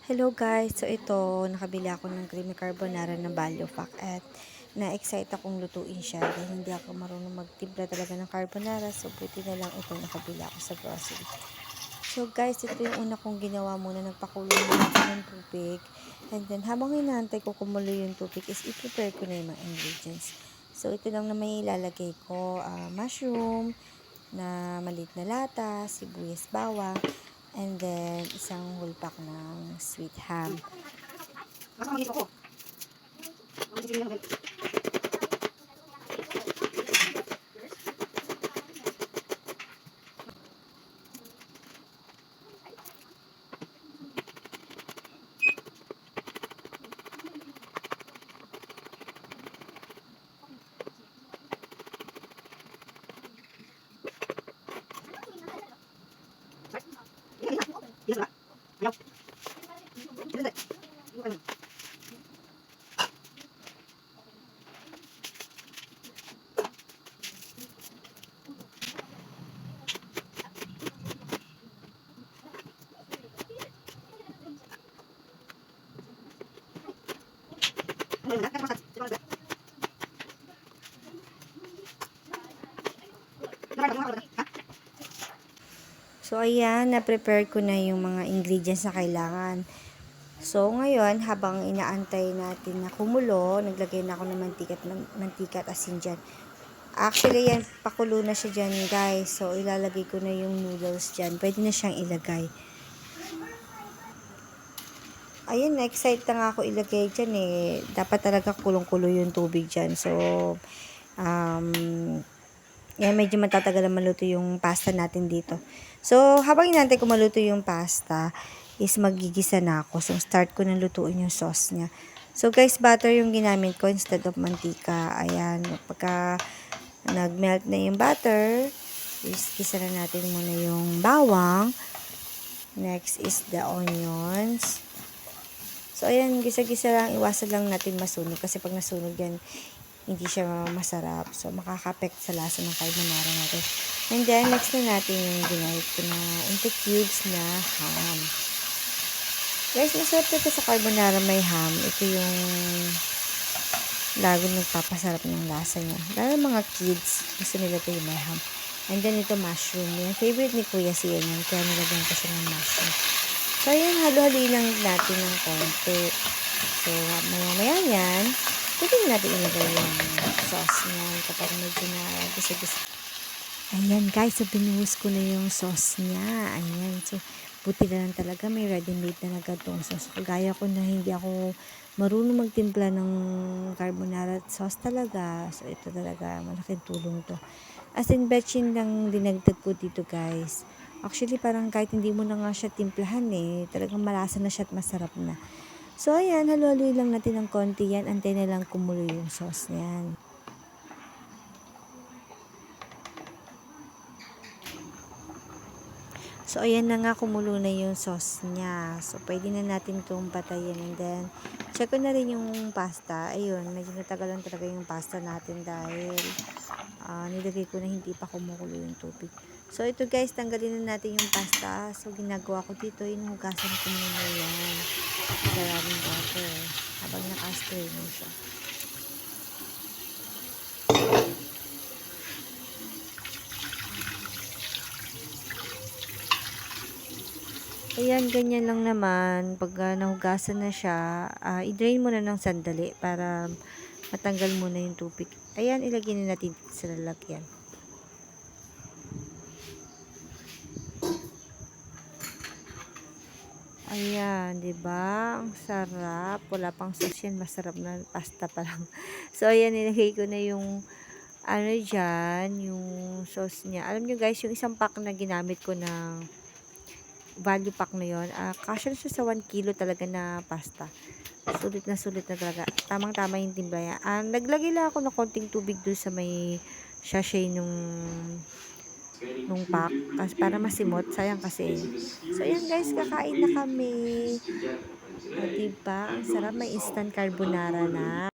Hello guys! So ito, nakabili ako ng creamy carbonara ng Value Pack at na-excite akong lutuin siya dahil hindi ako marunong magtimpla talaga ng carbonara, so buti na lang ito nakabili ako sa grocery. So guys, ito yung una kong ginawa muna, nagpakulo muna ako ng tubig, and then habang hinahantay ko kumulo yung tubig is i-prepare ko na yung mga ingredients. So ito lang na may ilalagay ko, mushroom na maliit na lata, sibuyas, bawang, and then isang whole pack ng sweet ham. So, ayan, na-prepare ko na yung mga ingredients na kailangan. So, ngayon, habang inaantay natin na kumulo, naglagay na ako ng mantika at asin dyan. Actually, yan, pakulo na siya dyan, guys. So, ilalagay ko na yung noodles dyan. Pwede na siyang ilagay. Ayun, na-excite na nga ako ilagay dyan eh. Dapat talaga kulong-kulo yung tubig dyan. So, um, yan, medyo matatagal na maluto yung pasta natin dito. So, habang inantay ko maluto yung pasta, is magigisa na ako. So, start ko na lutuin yung sauce niya. So, guys, butter yung ginamit ko instead of mantika. Ayan, pagka nag-melt na yung butter, is gisa na natin muna yung bawang. Next is the onions. So, ayan, gisa-gisa lang, iwasan lang natin masunog. Kasi pag nasunog yan, hindi siya masarap. So, makaka-affect sa lasa ng carbonara natin. And then, next na natin yung ginamit ko na into cubes na ham. Guys, masarap ito sa carbonara may ham. Ito yung lagong nagpapasarap ng lasa niya. Lalo mga kids, gusto nila ito yung may ham. And then, ito mushroom. Yung favorite ni Kuya siya yan. Kaya nilagyan ko siya ng mushroom. So, ayan, halo-haloy lang natin ng konti. So, maya-maya yan, pwede natin ilagay yung sauce niya kapag medyo na gisa-gisa. Ayan guys, so binuhos ko na yung sauce niya. Ayan, so buti na lang talaga may ready-made na nagatong sauce. Kagaya ko na hindi ako marunong magtimpla ng carbonara sauce talaga. So ito talaga, malaking tulong to. As in, betchin lang dinagdag ko dito guys. Actually, parang kahit hindi mo na nga siya timplahan eh, talagang malasa na siya at masarap na. So, ayan, halo-haloy lang natin ng konti yan. Antay na lang kumulo yung sauce niyan. So, ayan na nga, kumulo na yung sauce niya. So, pwede na natin itong patayin. And then, check ko na rin yung pasta. Ayun, medyo natagalan talaga yung pasta natin dahil nilagay ko na hindi pa kumukulo yung tubig. So, ito guys, tanggalin na natin yung pasta. So, ginagawa ko dito, hinuhugasan ko muna yan sa running water habang naka-spray mo siya. Ayan, ganyan lang naman. Pag nahugasan na siya, i-drain mo na ng sandali para matanggal mo na yung tubig. Ayan, ilagay na natin sa lalagyan. Ayan, 'di ba? Ang sarap. Wala pang sauce yan, masarap na pasta pa lang. So, ayan, nilagay ko na yung ano diyan, yung sauce niya. Alam niyo guys, yung isang pack na ginamit ko na value pack na yon, kasya na siya sa 1 kilo talaga na pasta. Sulit na talaga. Tamang-tama yung timpla niya. Naglagay lang ako ng konting tubig doon sa may sachet nung pack. Kasi para masimot. Sayang kasi. So, ayan guys, kakain na kami. O, diba? Ang sarap. May instant carbonara na.